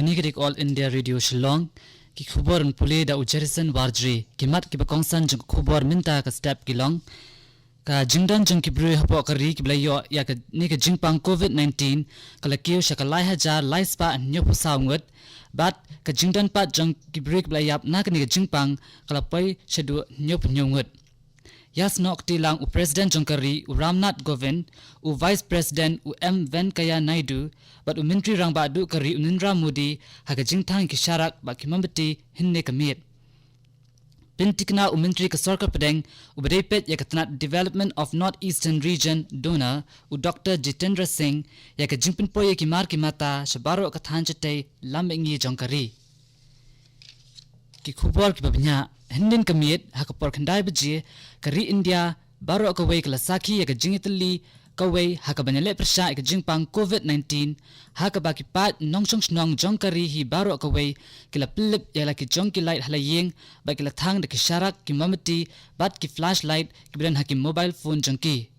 Kanikidik All India Radio Shillong ki khubor n pule da ujerison warjri kimat ki bakongsan jung khubor minta ka step kilong ka jingdan jung ki bru hapo kari ki blayo ya ka ni ka jingpang COVID-19 kala kiu shakalai hajar lai spa nyo pusawngut bat ka jingdan pat jung ki bru ki blayap na ka ni ka jingpang kala pai shedu nyo punyongut Yas nok tilang u President Jongkari u Ramnath Kovind u Vice President u M Venkaya Naidu bat u Ministry rang ba du kari u Narendra Modi haga jingthang ki sharak ba ki mambati hinne kamit Pintikna u Ministry ka Sarkar Padeng u Badepet ya katnat Development of North Eastern Region Dona u Dr. Jitendra Singh ya ka jingpin poye ki mar ki mata shabaro ka thanjate lamingi Jongkari ki khubor ki babnya Hindin kamit hakapor khandai baji kari India baro akaway kala saki ya jingitli kaway hakabanyale prasha ya jingpang COVID-19 hakabaki pat nongshong snong jongkari hi baro akaway kila pilip ya laki jongki light halaying ba kila thang da kisharak ki mamati bat ki flashlight ki bidan haki mobile phone jongki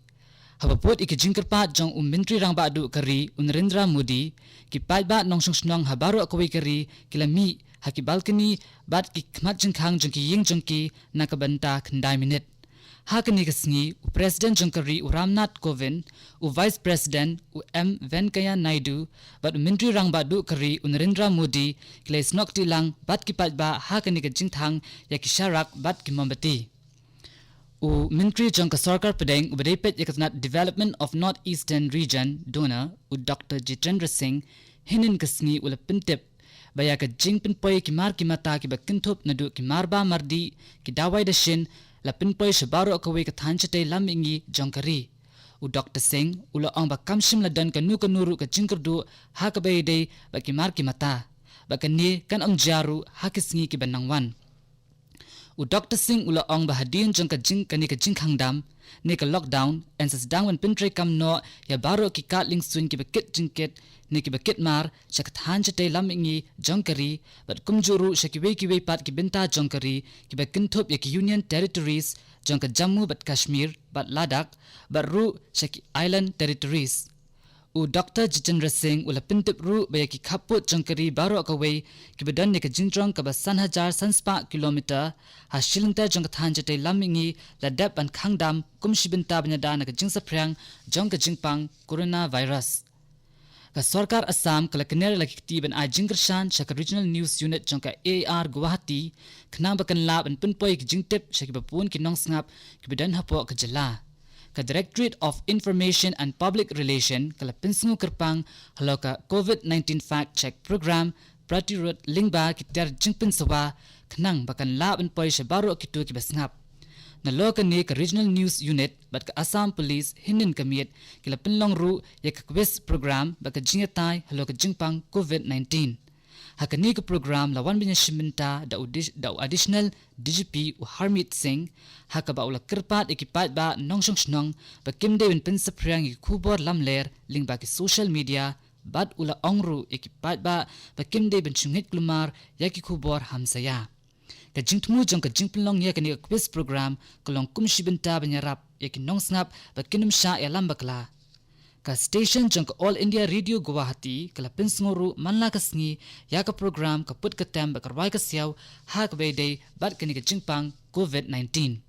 habapot iki jingkar pat jong Ministry rang ba du kari Narendra Modi ki pat ba nongshong snong ha baro akaway kari kila mi haki balcony bat ki khmat jingkhang jongki ying jongki nakabanta khandai minute hakani kasngi u President Jongkari u Ramnath Kovind u Vice President u M Venkaya Naidu bat Ministry rang ba du kari Narendra Modi kles nok tilang bat ki pat ba hakani ka jingthang ya ki sharak bat ki mambati u Ministry jongka Sarkar Padeng u Badepet yakatnat Development of North Eastern Region Dona u Dr. Jitendra Singh hinin kasngi u lapintip baya ka jingpin poy ki mar ki mata ki bakinthop nadu ki marba mardi ki dawai dashin lapin poy shabaro akawe ka thanchate lamingi Jongkari u Dr. Singh ula ong ba kamshim ladan ka nuru ka jingkardu ha ka bayde ba ki mar ki mata ba kani kan om jaru ha kisngi ki banangwan u Dr. Singh ula ong ba hadin jong ka jing kani ka jingkhangdam ne ka lockdown and sas dangwan pintre kam no ya baro ki katling swin ki bakit jingket ni ki bakit mar shakathan chate lamingi Jongkari bat kumjuru shakiwe kiwe pat ki binta Jongkari ki bakinthop ya ki union territories jongka Jammu bat Kashmir bat Ladakh bat ru shaki island territories u Dr. Jitendra Singh ula pintip ru baya ki khaput Jongkari baro akaway ki badan ni ka jingrong ka ba 1000 sanspa kilometer ha shilinta jongka than chate lamingi ladap an khangdam kumshibinta banyada na ka jingsaphrang jongka jingpang coronavirus ka Sarkar Assam kala kiner laki tiban a jingrshan shaka regional news unit jongka AR Guwahati khna bakan lab an pinpoy ki jingtip shaki bapun ki nongsngap ki bidan hapo ka jala ka Directorate of Information and Public Relation kala pinsngu kerpang haloka COVID-19 fact check program pratirut lingba ki ter jingpin sawa khnang bakan lab an poy shabaro ki tu ki basngap na loka ni ka regional news unit bat ka Assam Police hinin kamit kila pinlong ru ya ka quiz program baka jingatay halo ka jingpang COVID-19 hakani ka program lawan binya shiminta da additional DGP u Harmeet Singh haka ba ula kirpat ikipat ba nongshong snong ba kimde win pin saprang ikubor lamler ling ba ki social media bat ula ongru ikipat ba kimde bin chungit klumar ya ki kubor hamsaya ka jingtmu jong ka jingplong ya kani quiz program kolong kumshibinta banyarap ya ki nongsngap ba kinum sha ya lambakla ka station jong ka All India Radio Guwahati kala pinsnguru manla kasngi ya ka program ka put ka tem ba karwai ka siaw ha ka bayday bat kani ka jingpang COVID-19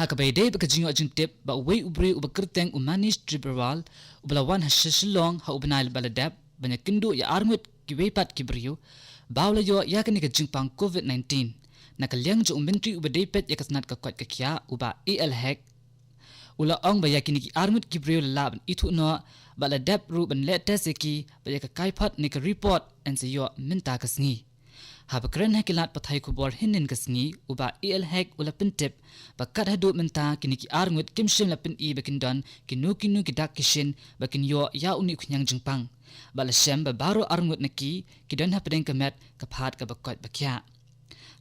ha ka bayday ba ka jingyo jingtip ba uwi ubri ubakirteng umanish triberwal ubalawan hashishilong ha ubanail baladap banya kindu ya arngut kiwepat kibriyo bawla yo yakani ka jingpang COVID-19 nakalyang jo Ministry ubadepet yakasnat ka kwat kakya uba AL hack ula ong ba yakini ki armut kibriyo lab itu no bala dep ru ban latest ki ba yak kaipat ni ka report and se yo minta kasngi habakren hakilat pathai kubor hinin kasngi uba AL hack ula pintip ba kat hadu minta kini ki armut kimshim lapin I bakindon kinu ki dak kishin bakin yo ya uni khunyang jingpang bala shem ba baro arngut naki kidan hapdeng kamet kaphat ka bakot bakya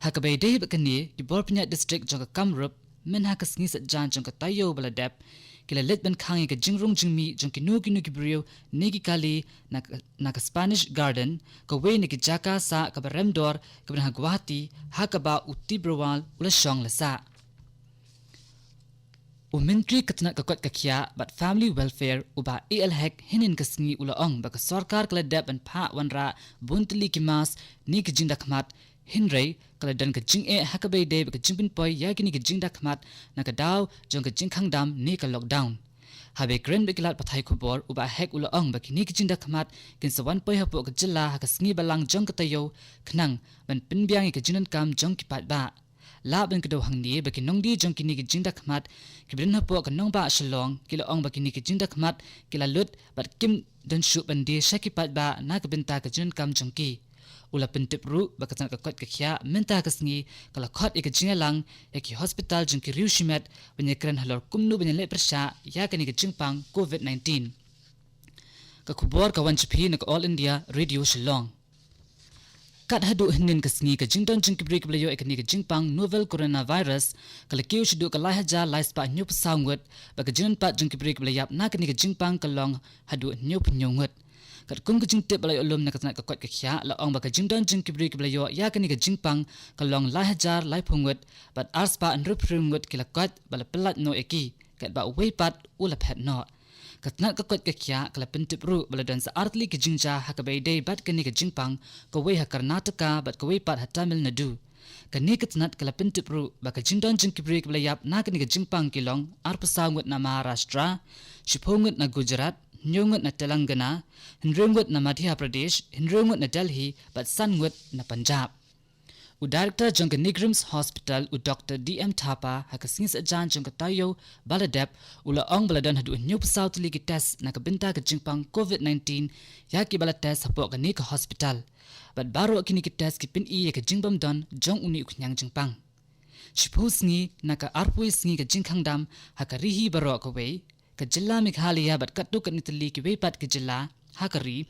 hakabay day bakani ki borpnya district jong ka Kamrup men hakasngi sa jan jong ka tayo bala dep kila let ban khangi ka jingrung jingmi jong kinu ki brio negi kali na ka Spanish Garden ka we ni ki jaka sa ka Remdor ka ban Guwahati hakaba uti browal ula shong lasa Menteri Ketnat Kakot Kakia bat Family Welfare uba AL Hek hinin kasngi ulaong baka sarkar kaladap an pa wanra buntli kimas ni kejinda khmat hinrei kaladan ka jing hakabai de baka jimpin poi yakini ka jingda khmat nakadaw jong ka jingkhang dam ni ka lockdown habe grand bekilat pathai khubor uba hek ulaong baki ni kejinda khmat kin sawan poi hapo ka jilla hakasngi balang jong ka tayo khnang ban pinbyang ka jinan kam jong ki pat ba la ben kedo hangni baki nongdi jong kini ki jingda khmat kibrin hapo ka nongba shalong kila ong baki ni ki jingda khmat kila lut bat kim dan shu bandi shakipat ba na ka benta ka jin kam jongki ula pentip ru bakatan ka kot ka khya menta kasngi kala khot ik jingalang eki hospital jongki riu shimet benyekran halor kumnu benyele persha ya kani ka jingpang covid-19 ka khubor ka wanchpi na all india radio shillong kat hadu hinin kasngi ka jingdon jingkibri kablayo ekni ka jingpang novel coronavirus kala kiu shidu ka lai haja lai spa nyup saungut baka jinan pat jingkibri kablayap na kani ka jingpang kalong hadu nyup nyungut kat kung ka jingtip balay ulum na katna ka kot ka khya la ong baka jingdon jingkibri kablayo ya kani ka jingpang kalong lai hajar lai phungut bat arspa anrup rungut kila kot bala pelat no eki kat ba wei pat ula phet no katnat ka kot ka khya kala pentip ru baladan sa artli ki jingja hakabai dei bat kani ka jingpang ka wei ha karnataka bat ka wei pat ha tamil nadu kani katnat kala pentip ru baka jingdon jingkibri ka blayap na kani ka jingpang kilong arpasangut na maharashtra shiphongut na gujarat nyongut na telangana hinrungut na madhya pradesh hinrungut na delhi bat sangut na punjab Director jongka Nigrims Hospital Dr. DM Thapa hakasingis ajan jongka tayo baladep ula ong baladan hadu new south ligi test nakabinta ka jingpang COVID-19 yaki bala test hapo ka ni ka hospital but baro kini ki test ki pin i ka jingbam don jong uni uknyang jingpang shipusngi naka arpuisngi ka jingkhang dam hakarihi baro ka wei ka jilla Meghalaya bat kattu ka nitali ki wei pat ka jilla hakari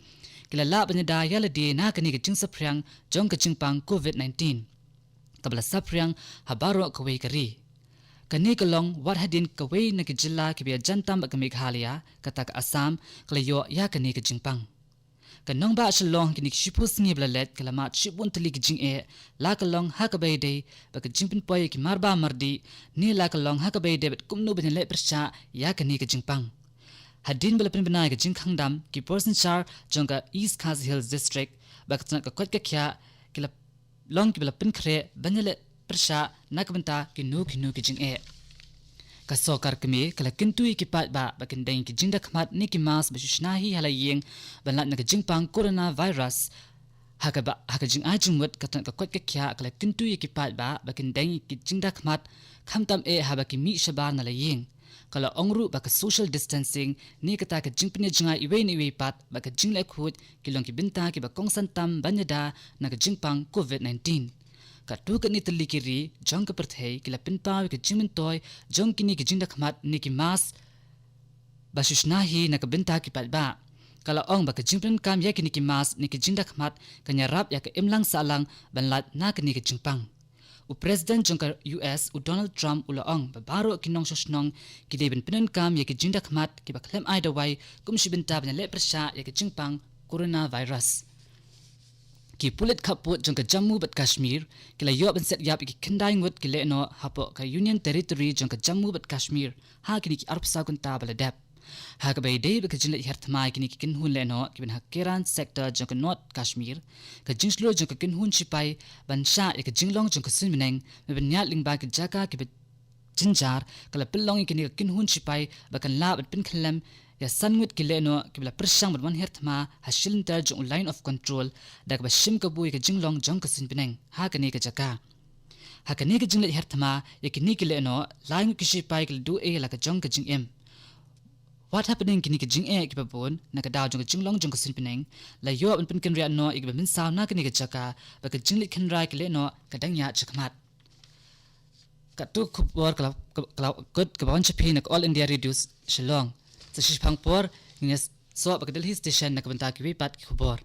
kila la banyada yala de na kani ka jing saphriang jong ka jingpang COVID-19 kabla saphriang habaro ka wei kari kani kalong wat hadin ka wei na ki jilla ki bia jantam ka Meghalaya kata ka Assam kala yo ya kani ka jingpang kanong ba shalong kini shipus ngi blalet kala ma chibun tali ki jing la kalong ha ka bai de ba ka jingpin poy ki marba mardi ni la kalong ha ka bai de bet kumnu ben le persha ya kani ka jingpang hadin balapin benai ka jingkhang dam ki person char jongka East Khasi Hills District bakatna ka kot ka khya kila long ki balapin khre banele persha nakbanta ki nu ki jing ka sokar kemi kala kintui ki pat ba bakin dang ki jingda khmat ni ki mas bashnahi halayeng banlat na ka jingpang coronavirus haka jing ajumut katan ka kot ka khya kala kintui ki pat ba bakin dang ki jingda khmat khamtam haba ki mi shabar na layeng kala ongru baka social distancing ni kata ka jingpine jinga iwe pat baka jingle khut kilong ki binta ki ba kongsan tam banyada na ka jingpang COVID-19 ka tu ka ni tali kiri jong ka perthei kila pinpa ka jingmin toy jong kini ki jingda khmat ni ki mas bashishnahi na ka binta ki pat ba kala ong baka jingpin kam ya kini ki mas ni ki jingda khmat kanya rap ya ka imlang salang banlat na ka ni ki jingpang President jongka US Donald Trump ulaong babaro kinong sosnong kideben pinan kam ya ki jingda khmat ki baklem ai dawai kumshibinta ban le persha ya ki jingpang coronavirus ki pulit khaput jongka Jammu bat Kashmir kila yo ban set yap ki kendai ngut ki le no hapo ka Union Territory jongka Jammu bat Kashmir ha kini ki arpsa kunta baladap ha ka bai dei ka jinle herthmai kini ki kinhun le no ki ben hakeran sector jongka North Kashmir ka jingslo jongka kinhun chipai ban sha ya ka jinglong jongka sunmineng me ben nyat lingba ki jaka ki jinjar kala pilong kini ka kinhun chipai bakan la bat pin khlem ya sangut ki le no ki bla persang ban wan herthma hasil inter jong line of control dak ba shim ka bui ka jinglong jongka sunmineng ha kani ka jaka ha kani ka jingle herthma ya kini ki le no line ki chipai ki du la ka jong ka jing em what happening kini ki jing ki babon na ka daw jong jinglong jong ka sinpineng la yo ban pin kin ria no ik ba min saw na kini ka jaka ba ka jingli khin rai ki le no ka dang ya chakmat ka tu khubor kala kut ka ban chapi na all india reduce shillong sa shipang por ngnes so ba ka delhi station na ka banta ki wi pat ki khubor